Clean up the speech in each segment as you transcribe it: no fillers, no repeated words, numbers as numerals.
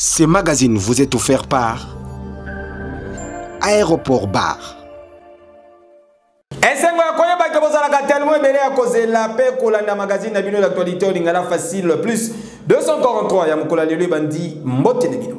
Ce magazine vous est offert par Aéroport Bar. Esengo ya koyeba ke bozalaka tellement ebele ya kozela pe kolanda magazine na bino l'actualité o lingala facile plus 243 ya mokolo lelo bandi mbote na bino.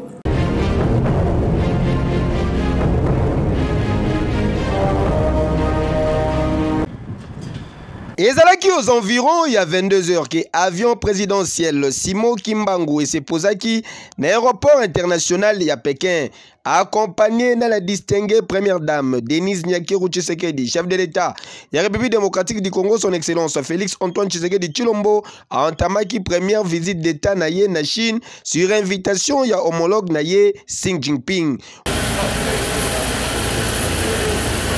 Ezalaki aux environs, il y a 22 h que avion présidentiel Simo Kimbangu et ses posaki l'aéroport international à Pékin, accompagné dans la distinguée première dame Denise Nyakeru Tshisekedi, chef de l'État, la République démocratique du Congo, son excellence Félix Antoine Tshisekedi Tshilombo, a entamé qui première visite d'État naye na Chine sur invitation ya homologue naye Xi Jinping.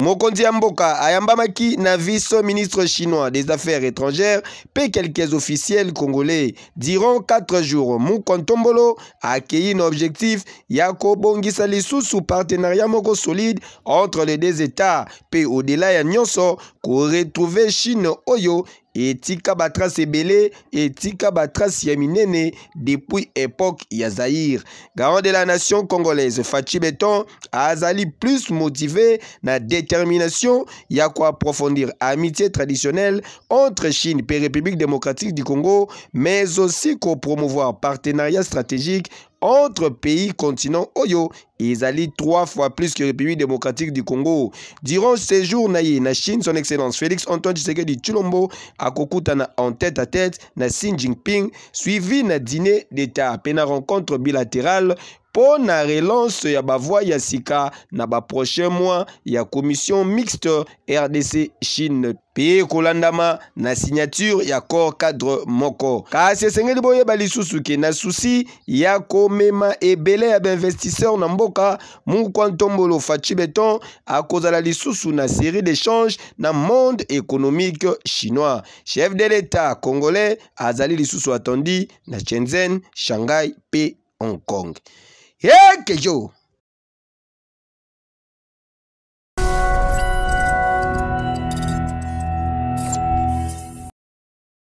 Mokonzi Mboka ayambamaki na vice-ministre chinois des affaires étrangères paie quelques officiels congolais. Durant 4 jours, Mukontombolo a accueilli un objectif Yako Bongisa sous partenariat moko solide entre les deux États. Pe au-delà ya nyonso ko retrouver Chine Oyo et tika batras ebele et tika batras yaminene depuis époque ya Zaïre. Garant de la nation congolaise, Fachi Beton a azali plus motivé na détermination ya ko approfondir amitié traditionnelle entre Chine et République démocratique du Congo, mais aussi ko promouvoir partenariat stratégique entre pays continent Oyo et Zali 3 fois plus que République démocratique du Congo. Durant ce séjour naïe na Chine, son excellence Félix Antoine Tshisekedi Tshilombo a kokutana en tête à tête na Xi Jinping, suivi na dîner d'État pe na rencontre bilatérale pour la relance ya bavoie ya sika na ba prochain mois ya commission mixte RDC Chine pe kolandama na signature ya accord cadre moko. Kasi sengeli boye balisusu ke na souci ya komema ebele ya investisseurs na mboka Mukontombolo Fachi Beton a kozala lisusu na série d'échanges na monde économique chinois. Chef de l'État congolais azali lisusu attendu na Shenzhen, Shanghai pe Hong Kong. Yo.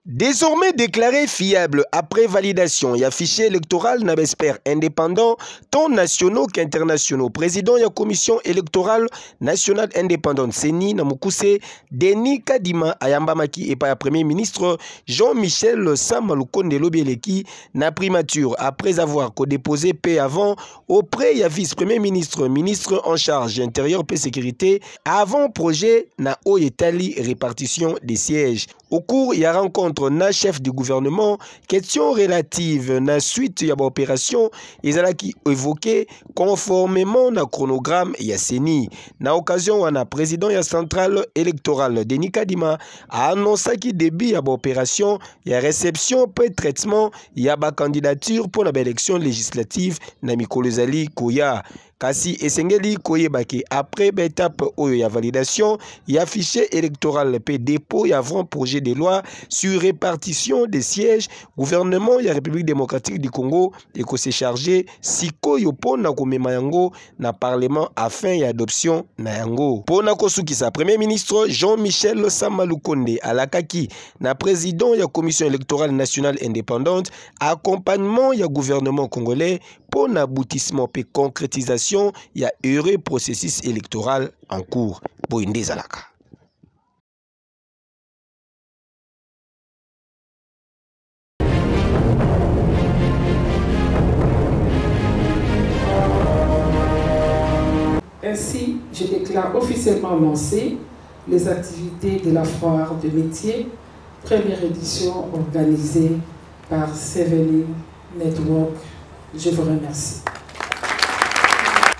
Désormais déclaré fiable après validation, il y a fichier électoral n'abespère indépendant tant nationaux qu'internationaux. Président de la commission électorale nationale indépendante Seni Namukuse Denis Kadima Ayambamaki et par premier ministre Jean-Michel Samalukonde Lobieleki na primature après avoir déposé paix avant auprès de vice-premier ministre ministre en charge intérieur et sécurité avant projet na Oyetali répartition des sièges. Au cours, il y a rencontre na chef du gouvernement, question relative na suite ya opération, ils ont évoqué conformément na chronogramme ya Seni. Na occasion, wana président ya centrale électorale Denis Kadima a annoncé qu'il début ya opération, ya réception peu traitement ya ba candidature pour la élection législative na mikolo ezali koya. Kasi esengeli koyebaki après étape oyo ya validation ya fichier électoral pe dépôt ya avant projet de loi sur répartition des sièges gouvernement ya République démocratique du Congo et que s'est chargé sikoyo pona komema yango na parlement afin ya adoption na yango pona kosukisa premier ministre Jean-Michel Samalukonde alakaki na président ya commission électorale nationale indépendante accompagnement ya gouvernement congolais pour l'aboutissement et concrétisation, il y a heureux processus électoral en cours. Ainsi, je déclare officiellement lancées les activités de la foire de métier, première édition organisée par Sevening Network. Je vous remercie.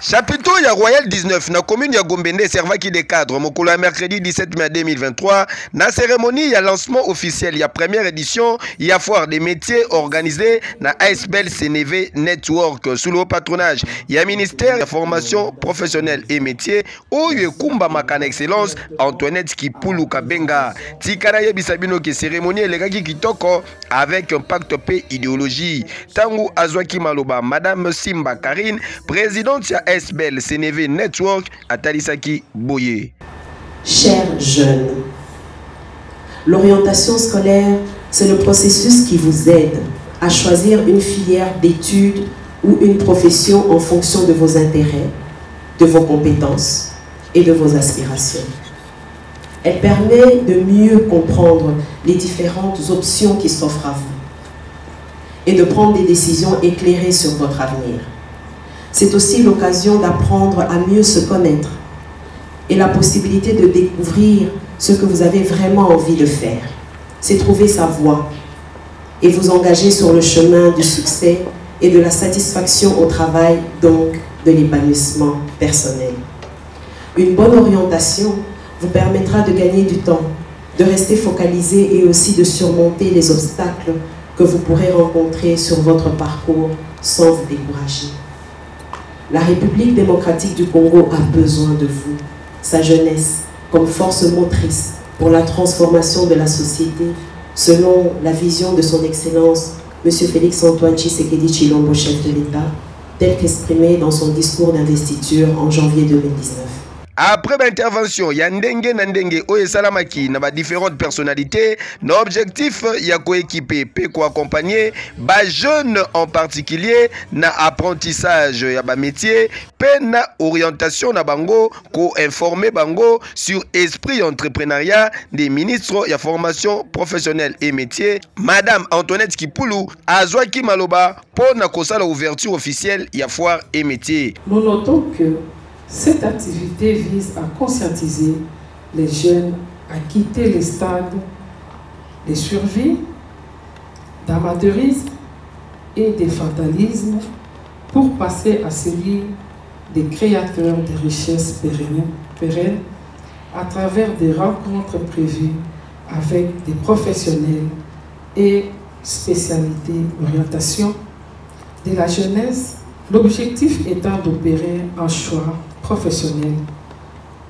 Chapiteau ya Royal 19 na commune ya Gombende servaki des cadres mokolo ya mercredi 17 mai 2023 na cérémonie ya lancement officiel ya première édition ya foire des métiers organisée na ASBL CNV Network sous le patronage ya ministère de formation professionnelle et métiers oyo ekumba makana excellence Antoinette Kipulu Kabenga tikana yebisa bino ke cérémonie elekaki kitoko avec un pacte paix idéologie tangu azwaki maloba madame Simba Karine présidente ya ASBL CNV Network à Talisaki Boye. Chers jeunes, l'orientation scolaire, c'est le processus qui vous aide à choisir une filière d'études ou une profession en fonction de vos intérêts, de vos compétences et de vos aspirations. Elle permet de mieux comprendre les différentes options qui s'offrent à vous et de prendre des décisions éclairées sur votre avenir. C'est aussi l'occasion d'apprendre à mieux se connaître et la possibilité de découvrir ce que vous avez vraiment envie de faire. C'est trouver sa voie et vous engager sur le chemin du succès et de la satisfaction au travail, donc de l'épanouissement personnel. Une bonne orientation vous permettra de gagner du temps, de rester focalisé et aussi de surmonter les obstacles que vous pourrez rencontrer sur votre parcours sans vous décourager. La République démocratique du Congo a besoin de vous, sa jeunesse, comme force motrice pour la transformation de la société, selon la vision de son Excellence, M. Félix-Antoine Tshisekedi Tshilombo, chef de l'État, tel qu'exprimé dans son discours d'investiture en janvier 2019. Après l'intervention, il y a ndenge na ndenge oye salamaki na ba différentes personnalités, nos objectifs ya ko équiper pe ko accompagner ba jeunes en particulier na apprentissage ya ba métier, pe na orientation na bango ko informer bango sur esprit entrepreneuriat des ministres ya formation professionnelle et métier. Madame Antoinette Kipulu azwaki maloba pour na kosala ouverture officielle ya foire et métier. Nous notons que cette activité vise à conscientiser les jeunes à quitter les stades de survie, d'amateurisme et de fatalisme pour passer à celui des créateurs de richesses pérennes à travers des rencontres prévues avec des professionnels et spécialités d'orientation de la jeunesse, l'objectif étant d'opérer un choix professionnel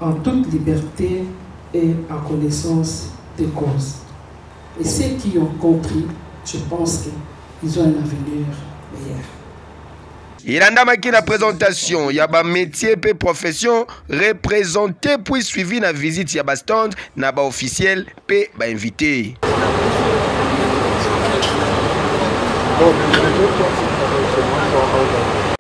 en toute liberté et en connaissance de cause. Et ceux qui ont compris, je pense qu'ils ont un avenir meilleur. Il a marqué la présentation, il y a ba métier et profession représenté puis suivi la visite, il y a ba stand, na ba officiel et ba invité.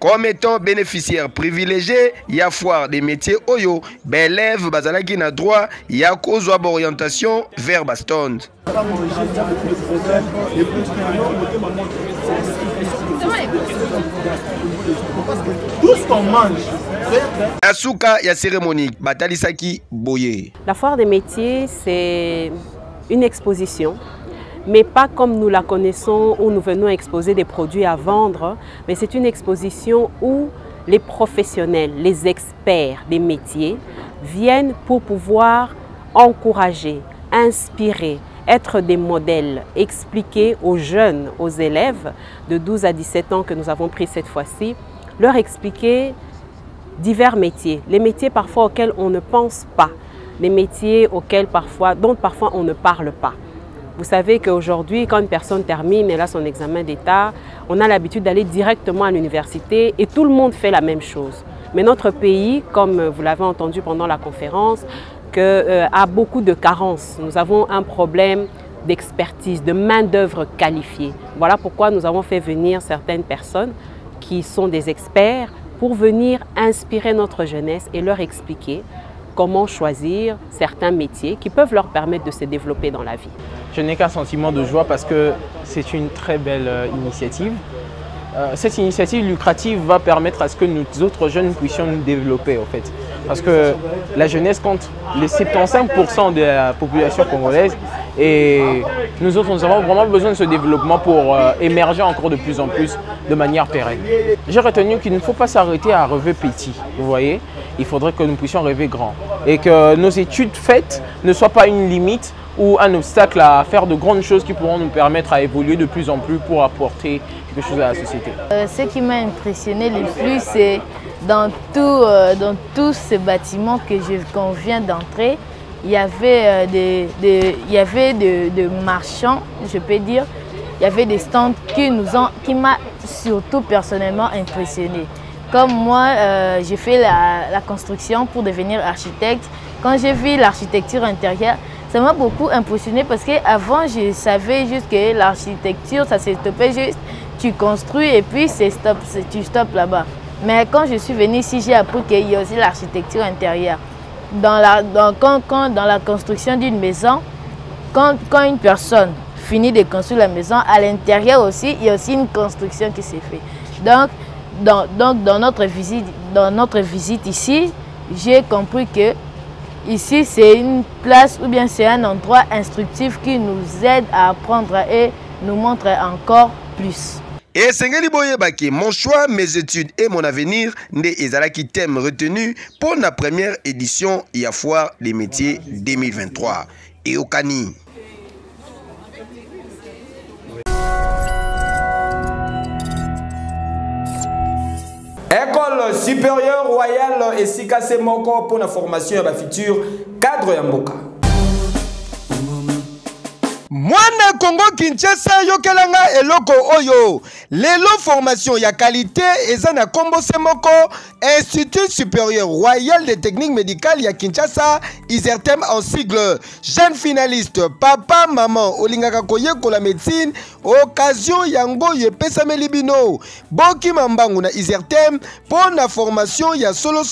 Comme étant bénéficiaire privilégié, il y a foire des métiers Oyo, élève bazalaki na droit, il y a cause orientation vers Baston. Tout ce qu'on mange. Asuka ya cérémonie, Batalisaki Boye. La foire des métiers, c'est une exposition, mais pas comme nous la connaissons, où nous venons exposer des produits à vendre, mais c'est une exposition où les professionnels, les experts des métiers viennent pour pouvoir encourager, inspirer, être des modèles, expliquer aux jeunes, aux élèves de 12 à 17 ans que nous avons pris cette fois-ci, leur expliquer divers métiers, les métiers parfois auxquels on ne pense pas, les métiers dont parfois on ne parle pas. Vous savez qu'aujourd'hui, quand une personne termine, elle a son examen d'État, on a l'habitude d'aller directement à l'université et tout le monde fait la même chose. Mais notre pays, comme vous l'avez entendu pendant la conférence, a beaucoup de carences. Nous avons un problème d'expertise, de main-d'œuvre qualifiée. Voilà pourquoi nous avons fait venir certaines personnes qui sont des experts pour venir inspirer notre jeunesse et leur expliquer comment choisir certains métiers qui peuvent leur permettre de se développer dans la vie. Je n'ai qu'un sentiment de joie parce que c'est une très belle initiative. Cette initiative lucrative va permettre à ce que nous autres jeunes puissions nous développer en fait. Parce que la jeunesse compte les 75% de la population congolaise et nous autres nous avons vraiment besoin de ce développement pour émerger encore de plus en plus de manière pérenne. J'ai retenu qu'il ne faut pas s'arrêter à rêver petit, vous voyez. Il faudrait que nous puissions rêver grand et que nos études faites ne soient pas une limite ou un obstacle à faire de grandes choses qui pourront nous permettre à évoluer de plus en plus pour apporter quelque chose à la société. Ce qui m'a impressionné le plus, c'est dans tous ces bâtiments qu'on vient d'entrer, il y avait des marchands, je peux dire, il y avait des stands qui m'ont surtout personnellement impressionné. Comme moi, j'ai fait la construction pour devenir architecte. Quand j'ai vu l'architecture intérieure, ça m'a beaucoup impressionné parce qu'avant, je savais juste que l'architecture, ça se stoppait juste. tu construis et puis stop, tu stoppes là-bas. Mais quand je suis venue ici, j'ai appris qu'il y a aussi l'architecture intérieure. Dans la construction d'une maison, quand une personne finit de construire la maison, à l'intérieur aussi, il y a aussi une construction qui s'est faite. Donc, dans notre visite ici, j'ai compris que ici, c'est une place ou bien c'est un endroit instructif qui nous aide à apprendre et nous montre encore plus. Et Sengeli Boyebake, mon choix, mes études et mon avenir, Nde Ezalaki thème retenu pour la première édition et à foire des métiers 2023. Et au Kani. École supérieure royale et Sikase Moko pour la formation à la future cadre Yamboka. Mwana Congo Kinshasa yokelanga eloko oyo lelo formation ya qualité ezana kombo semoko Institut supérieur royal de techniques médicales ya Kinshasa ISERTEM en sigle. Jeune finaliste papa maman olingaka koyeko la médecine occasion yango yepesa melibino boki mambangu na ISERTEM pour la formation ya solo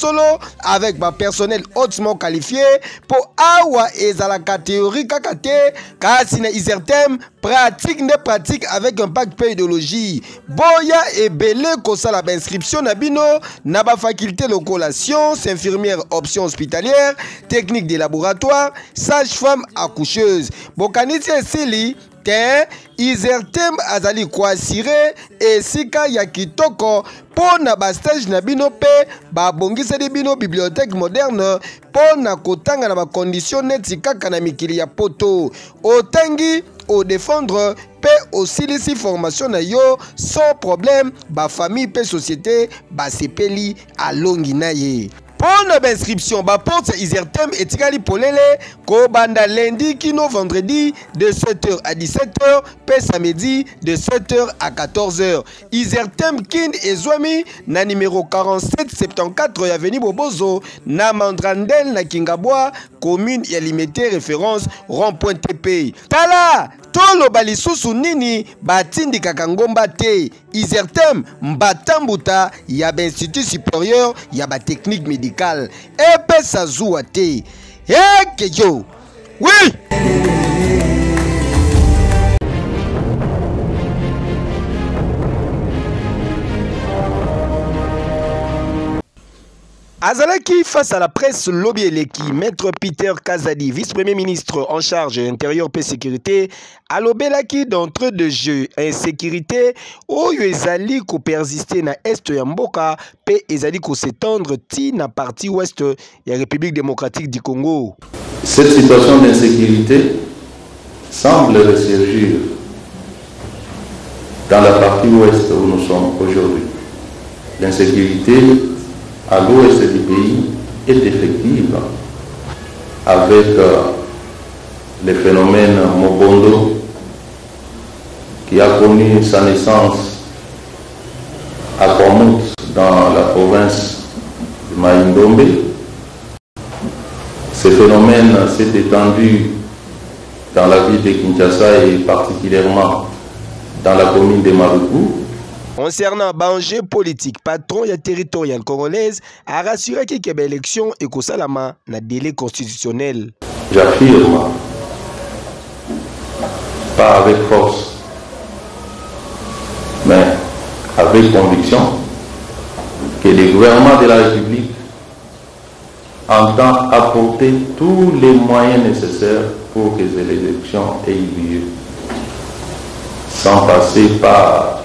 avec ba personnel hautement qualifié pour awa ezalaka théorie kakate kasi na ISERTEM pratique avec un pack pédologie boya et belé kosala ba inscription na bino na ba faculté lokola sciences infirmière option hospitalière technique de laboratoire sage-femme accoucheuse bokanisi esili te ISERTEM azali kwasire esika ya kitoko pona ba stage na bino pe ba bongisa de bino bibliothèque moderne pona kotanga na ba condition neti kaka na mikili ya poto otangi au défendre pe aussi les formation na yo sans problème ba famille pe société ba sepeli alongi na ye. Pour l'inscription, ba porte ISERTEM et Tikali Polele, ko banda lundi kino vendredi de 7h à 17h, pe samedi de 7h à 14h. ISERTEM Kin et Zwami na numéro 4774 avenue Bobozo, na Mandrandel na Kingabwa, commune et limité référence rond-point TP. Tala tolo balisusu nini batindi kakangomba te ISERTEM mbatambuta ya ba institut supérieur ya ba technique médicale epe sazuwa te ekeyo oui. Azalaki face à la presse lobby eleki, maître Peter Kazadi, vice-premier ministre en charge intérieur et sécurité, alobelaki d'entre deux jeux insécurité, oyo ezali ko persister na est ya mboka, pe ezali ko s'étendre ti na partie ouest ya République démocratique du Congo. Cette situation d'insécurité semble ressurgir dans la partie ouest où nous sommes aujourd'hui. L'insécurité à l'ouest du pays est effective avec le phénomène Mobondo qui a connu sa naissance à Komut dans la province de Maïndombe. Ce phénomène s'est étendu dans la ville de Kinshasa et particulièrement dans la commune de Maruku. Concernant l'enjeu politique, patron ya territorial congolaise a rassuré qu'il y a une élection et que salama na délai constitutionnel. J'affirme, pas avec force, mais avec conviction, que le gouvernement de la République entend apporter tous les moyens nécessaires pour que les élections aient lieu, sans passer par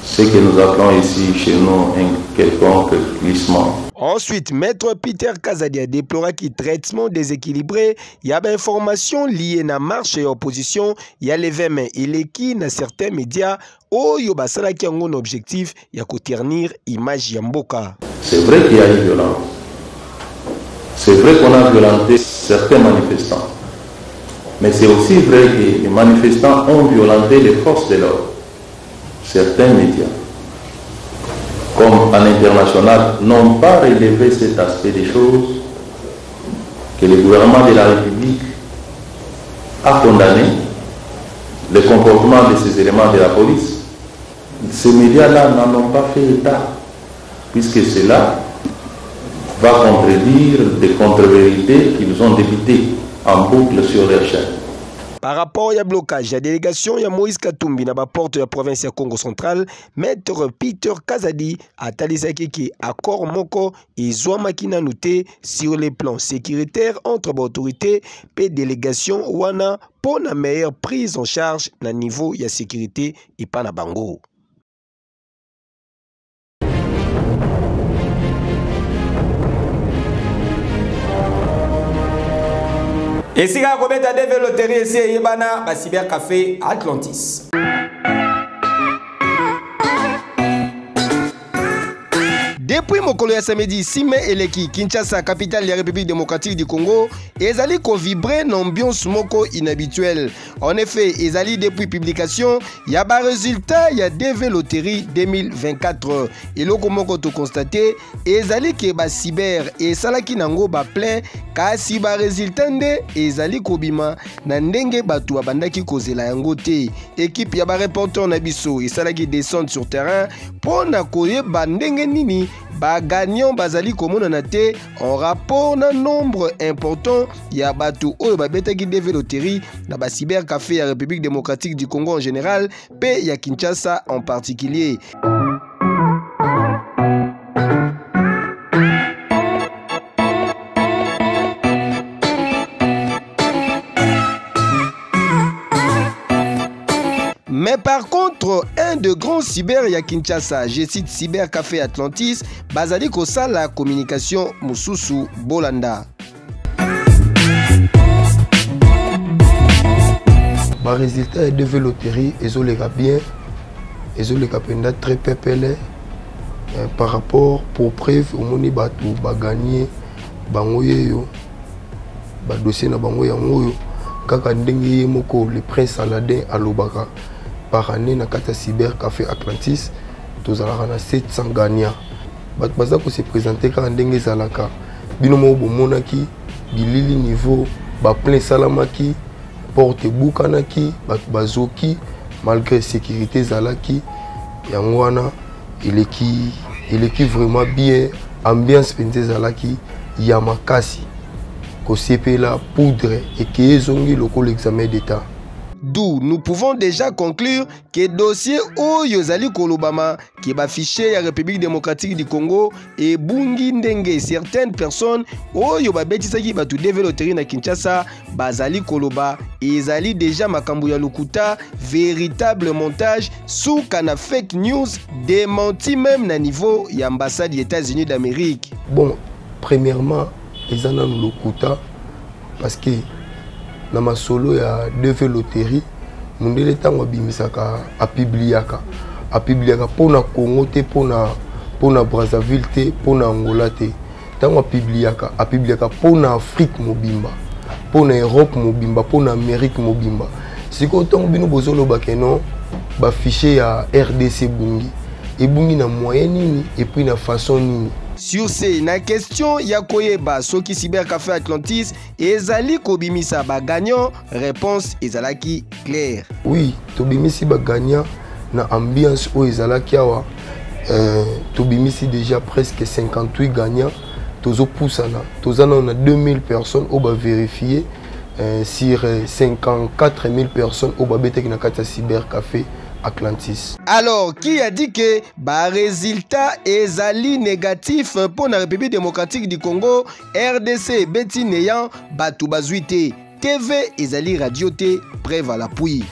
ce que nous appelons ici chez nous un quelconque glissement. Ensuite, maître Peter Kazadi a déploré qu'il traitement déséquilibré, il y a des informations liées à la marche et opposition, il y a les 20 mains, il est qui dans certains médias, oh yobasala qui a un objectif, il y a qu'à ternir image Yamboka. C'est vrai qu'il y a eu violence. C'est vrai qu'on a violenté certains manifestants. Mais c'est aussi vrai que les manifestants ont violenté les forces de l'ordre. Certains médias, comme en international, n'ont pas relevé cet aspect des choses que le gouvernement de la République a condamné, le comportement de ces éléments de la police. Ces médias-là n'en ont pas fait état, puisque cela va contredire des contre-vérités qu'ils ont débitées en boucle sur leur chaîne. Par rapport au blocage, la délégation de Moïse Katumbi na porte de la province de Congo central, Maître Peter Kazadi a talisaki ki accord moko et Zouamakina noté sur les plans sécuritaires entre autorités et délégations wana pour la meilleure prise en charge na niveau de sécurité et pas na bango. Et si vous avez des loteries ici, il y a un cybercafé Atlantis. Depuis mokolo ya samedi 6 mai eleki Kinshasa, capitale de la République démocratique du Congo, ezali ko vibrer une ambiance moko inhabituelle. En effet, ezali depuis publication, il y a ba résultat, il y a DV Loterie 2024. Et loko moko to constater, ezali ke ba cyber et salaki nango ba plein kasi ba résultat nde ezali ko bima na ndenge batu abandaki kozela yango te. Équipe ya ba reporter na biso et salaki descendre sur terrain pour na koyeba ndenge nini ba gagnant bazali komona na te en rapport na nombre important ya batu oyo babetaki DV Loterie na ba cybercafé ya République démocratique du Congo en général pe ya Kinshasa en particulier. Mais par contre, un de grands cyber ya Kinshasa, je cite Cybercafé Atlantis, bazali kosa la communication Mususu Bolanda. Ba résultat de DV Loterie, ezoleka bien, ezoleka penda très pepele par rapport pour preuve au moni batu ba gagner bango yeyo ba dossier na bango yango yo kaka ndenge moko le prince Saladin alobaka. Par année, na kata Cybercafé Atlantis, tous na 700 gagnants. Bat baza ko se présenter ka ndenge zalaka. Binomo bo monaki, bilili niveau, ba plein salamaki, porte bukanaki, bat bazoki malgré sécurité zalaki. Yango wana il est vraiment bien ambiance penze zalaki ya makasi. Ko sepela poudre et que ezongi loko l'examen d'état. D'où nous pouvons déjà conclure que le dossier Oyo Zali Kolobama qui est affiché à la République démocratique du Congo et Bungi Ndenge, certaines personnes Oyo Babetisaki Batu DV Loterie na Kinshasa, Bazali Koloba et Zali déjà Makambuya Lukuta, véritable montage sous kana fake news démenti même na niveau de l'ambassade des États-Unis d'Amérique. Bon, premièrement, ils en ont Lukuta parce que na masolo ya DV Loterie mundele tango bimisaka apibliaka pona Congo te pona Brazzaville te pona Angola te tango apibliaka pona Afrique mobimba pona Europe mobimba pona Amérique mobimba siko tango bino bozolo bakeno ba fichier ya RDC bungi ebungi na moyen nini et puis na façon nini. Sur ce, na question Yakoyeba Soki Cybercafé Atlantis ezali kobimisa ba gagnant, réponse ezalaki claire. Oui, tobimisi ba gagnant na ambiance o ezalaki awa tobimisi déjà presque 58 gagnants tozo poussana tozana on a 2000 personnes au ba vérifier sur 54 000 personnes au ba beteki na kata Cybercafé Atlantis. Alors, qui a dit que bah résultat ezali négatif pour la République démocratique du Congo, RDC beti néant batu bazuite, TV ezali radio te preuve à l'appui.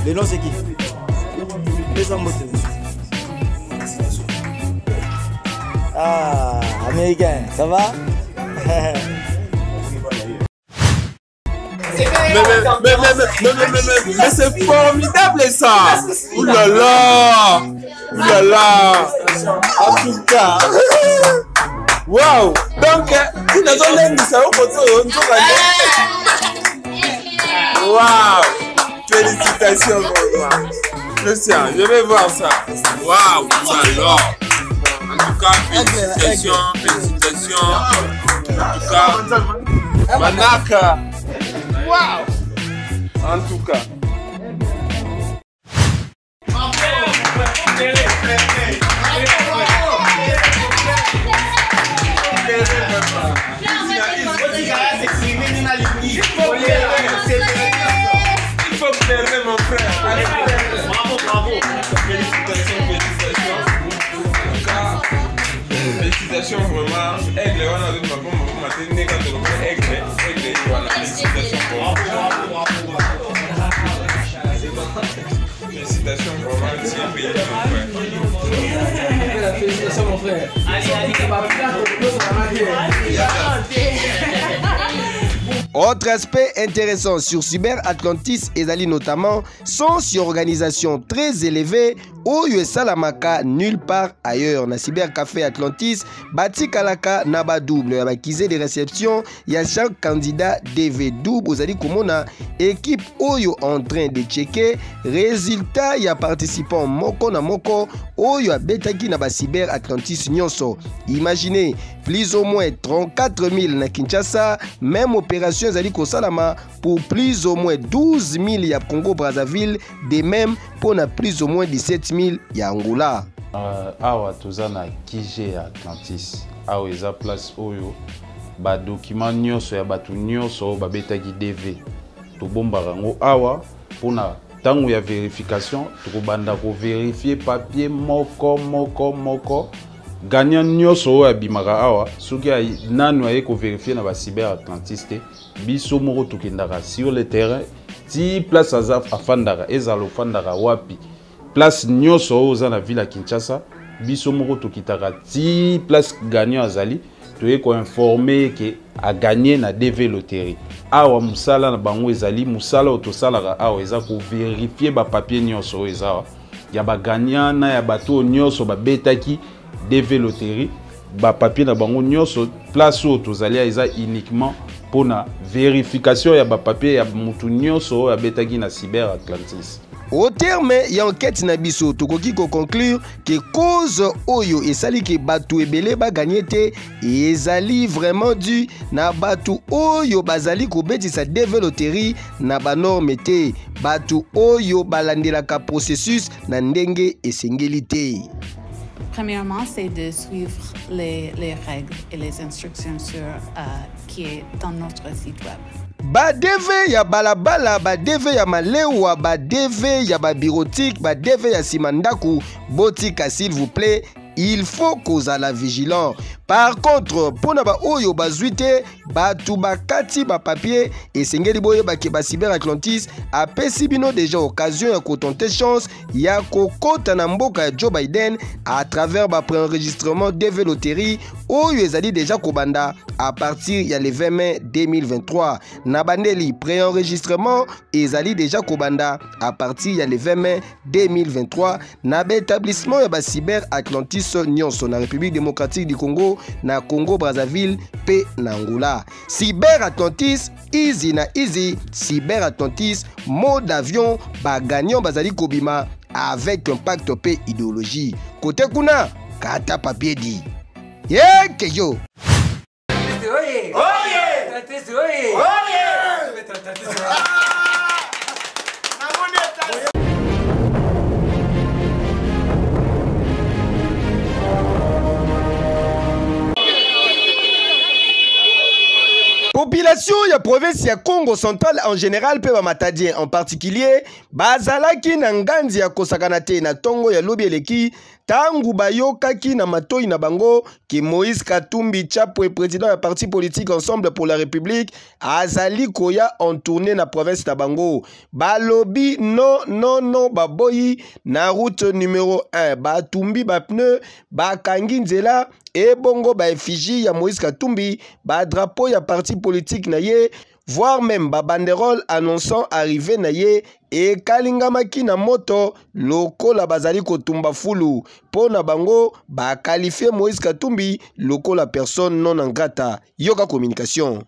Le nom c'est qui? Les embouteillages. Ah, américain, ça va? Mais c'est formidable ça! Oulala! Oulala! En tout cas! Waouh! Donc, il n'a pas l'air de savoir waouh! Félicitations pour moi. Je vais voir ça. Waouh! Alors! En tout cas, félicitations, félicitations. En tout cas, Manaka! Waouh! En tout cas. Il faut pleurer mon frère. Bravo, bravo. Félicitations, félicitations. En tout cas, félicitations vraiment. Aigle, on a dit aigle, voilà. Félicitations pour moi. Félicitations vraiment, tu es payé mon frère. Félicitations mon frère. Autre aspect intéressant sur Cyber Atlantis et notamment son organisation très élevée au Salamaka nulle part ailleurs. Na Cyber Café Atlantis, Bati Kalaka Naba double, bakizé de réception, il y a chaque candidat DV double, vous allez komona équipe Oyo en train de checker résultat, il y a participants moko na moko Oyo a betaki na ba Cyber Atlantis nyonso. Imaginez plus ou moins 34 000 na Kinshasa, même opération zali ko salama pour plus ou moins 12 000 ya Congo Brazzaville, de même pour na plus ou moins 17 000 ya Angola. Awa tozana Kije Atlantis, awa eza place oyo ba document nyonso ya batu nyonso ba betaki DV. To bomba rango awa pona tango ya vérification, to banda ko vérifier papier moko gagnant nyonso oyo abimaka awa soki nanu aye ko vérifier na ba Cyber Atlantis te biso moko tokendaka sur le terrain ti place aza afandaka ezalo fandaka wapi place nyonso oyo oza na ville ya Kinshasa biso moko tokitaka ti place gagnant azali toye ko informer ke a gagné na DV loterie awa musala na bango ezali musala oyo tosalaka awa eza ko vérifier ba papier nyonso oyo eza ya ba gagnant na ya bato nyonso ba betaki DV loterie ba papier na bango nyonso place oyo tozali eza uniquement pour la vérification ya ba papier ya mutu nyonso ya betaki na Cyber Atlantis. Au terme ya enquête na biso tokoki ko conclure que cause oyo esali ke batu ebele ba gagné te ezali vraiment dû na batu oyo bazali ko betisa DV loterie na ba norme te batu oyo balandelaka processus na ndenge esengeli te. Premièrement, c'est de suivre les règles et les instructions qui est dans notre site web. Ba DV ya balabala, ba DV ya malewa, ba DV ya ba bureautique, ba DV ya simandaku, botika s'il vous plaît, il faut kozala vigilant. Par contre, pour ba oyo bazuite, batu bakati ba papier et sengeli boye ba ke ba Cyber Atlantis a pesibino déjà occasion ya kotonte chance ya kokota na mboka ya Joe Biden à travers ba préenregistrement DV loterie oyo ezali déjà kobanda à partir ya le 20 mai 2023. Na bandeli préenregistrement ezali déjà kobanda à partir ya le 20 mai 2023 na établissement ya ba Cyber Atlantis nyonso na République démocratique du Congo na Congo Brazzaville pe na Angola. Cyber Atlantis easy na easy. Cyber Atlantis mode d'avion ba gagnant bazali kobima avec un pacte pe idéologie. Côté kuna kata papier dit. Yeah, que yo. Population ya province ya Congo central en général pe ba matadien en particulier bazalaki na nganzi ya kosakana te na tongo ya lobi eleki tangu bayokaki na matoi na bango ki Moïse Katumbi Chapwe président ya parti politique Ensemble pour la République azali koya en tournée na province na bango balobi non baboyi na route numéro 1 batumbi ba pneu bakangi nzela et bongo ba effigie ya Moïse Katumbi ba drapeau ya parti politique na ye voire même ba banderole annonçant arrivée na ye et kalingamaki na moto lokola bazali kotumba fulu po na bango ba qualifier Moïse Katumbi lokola personne non grata yoka communication.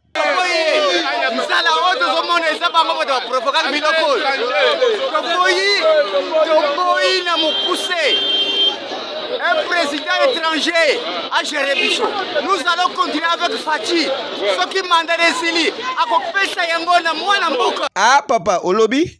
Un président étranger à gérer Bichot. Nous allons continuer avec Fati. Ce qui m'a donné ah papa Olobi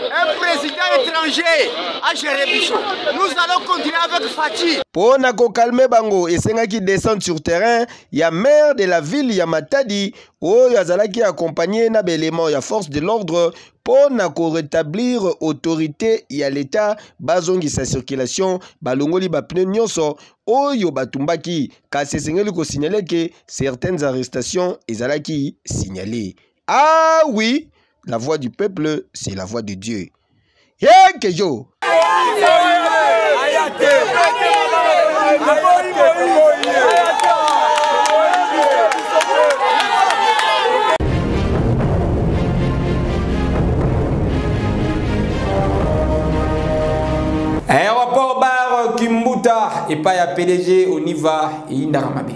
un président étranger à gérer Bichot. Nous allons continuer avec Fati. Pour nako calmer bango et sengaki descendre sur terrain, ya maire de la ville ya Matadi o yazalaki accompagné na belément ya force de l'ordre pour nako rétablir autorité ya l'état bazongi sa circulation balongoli ba pneu nyonso oyo batumbaki kasi sengeli ko signaler que certaines arrestations ezalaki signalées. Ah oui, la voix du peuple, c'est la voix de Dieu. Yeah, Kejo. Aéroport bar Kimbuta et pas ya PDG Oniva et Indaramabe.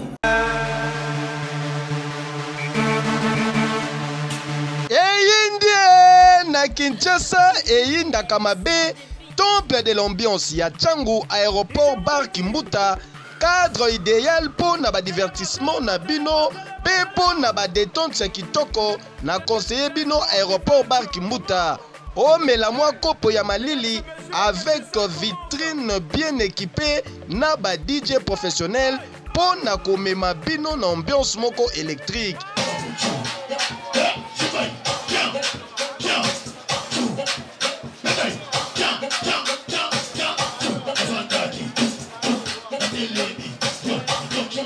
Na Kinshasa et Indakamabe, temple de l'ambiance ya Tchangu aéroport bar Kimbuta, cadre idéal pour na ba divertissement na bino, pe pour na ba détente ya kitoko na conseiller bino aéroport bar Kimbuta. Oh mais la moi kopo ya malili avec vitrine bien équipée na ba DJ professionnel pour na komema bino na ambiance moko électrique.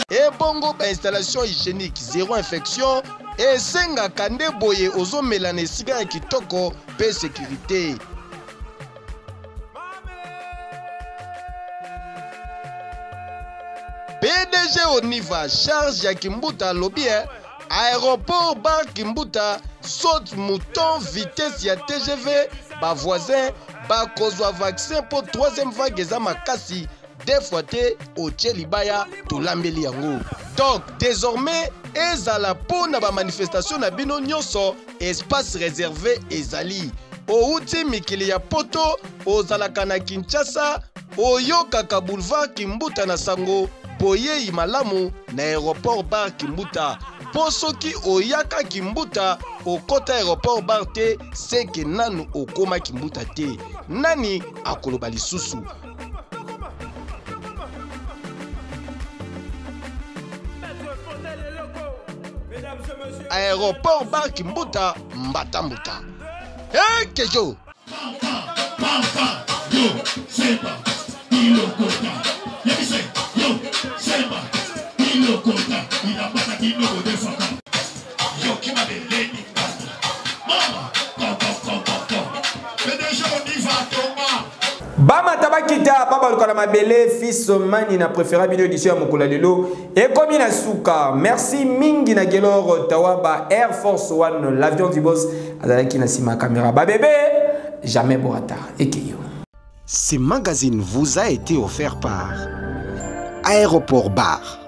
Et bongo ba installation hygiénique, zéro infection et senga kande boye ozo melane siga ya kitoko pe sécurité. PDG Oniva charge ya Kimbuta lobby aéroport bar Kimbuta saute mouton vitesse ya TGV ba voisin ba kozwa vaccin pour troisième vague eza makasi deux fois te otie libaya tolambeli yango. Donc désormais ezala po na ba manifestation na bino nyonso espace réservé ezali outi mikili ya poto ozalaka na Kinshasa oyokaka boulevard Kimbuta na sango boye malamu na aéroport bar Kimbuta. Po soki oyaka Kimbuta okota aéroport bar te seke nanu okoma Kimbuta te nani akoloba lisusu. Aéroport bar Kimbuta Mbatambuta. Hey Kejo. Bama tabakita baba lukala mabele fils mani na préféré video édition ya mokula lelo et comme na suka merci mingi na gelor tawaba Air Force One l'avion du boss azalaki na sima caméra ba bébé jamais borata ekeyo. Ce magazine vous a été offert par Aéroport Bar.